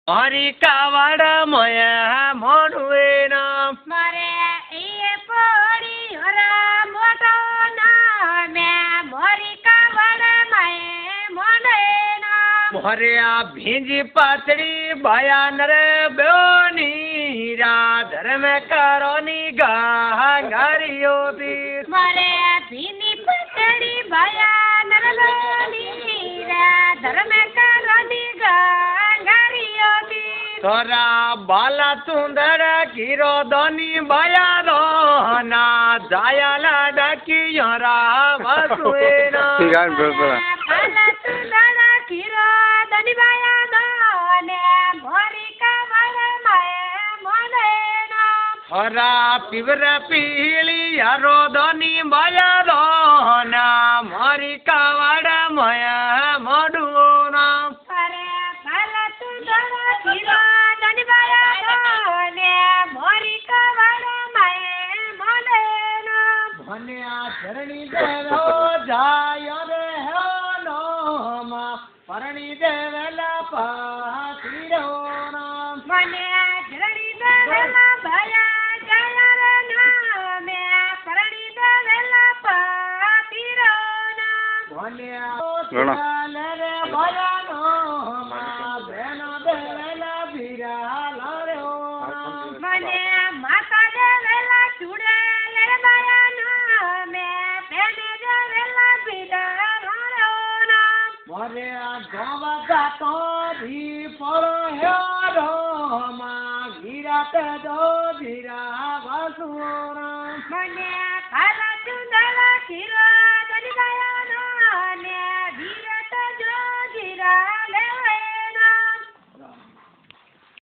हरि कावड़ मया मनुए नाम मारे ये पड़ी हरा मोटो ना मैं मोरी कावड़ मये मनुए नाम मोरे आ भींजी पातड़ी भयान रे ब्योनी राधर में करोनी गारियो तीर मारे भीनी पतड़ी भयान रे राधर में करोनी तोरा बाला सुंदर कीरो दोनी बया दो ना जाया लाडा की यरा वसुए ना बाला सुंदर कीरो दोनी बया दो ने मोरी कावड़ मये मनुए नाम हरा पिवरा पीली यारो दोनी बया दो ना मोरी कावड़ मया मडुओ ना अरे बाला सुंदर कीरो दोनी बया दो ने मोरी कावड़ मये मनुए नाम भने आ धरणी देवो जाय रे हेलो मा परणी देवला पातीरो नाम મને જરણી દેવેલા ભયા જય રે નામે પરણી દેવેલા પાતીરો નામ भने आ રે ભયાનો મા બેનો દેવલા ભીરાલો રે મને માતા દેવેલા ચૂડે લે ભયા નામે બેને દેવેલા પીડારો નામ મોરે આ ગોવા ગાતો ધી પડો હેરો મા ગીરાત દો ધીરા વાસુરો મને ખાલા ચુંદડા ખીરો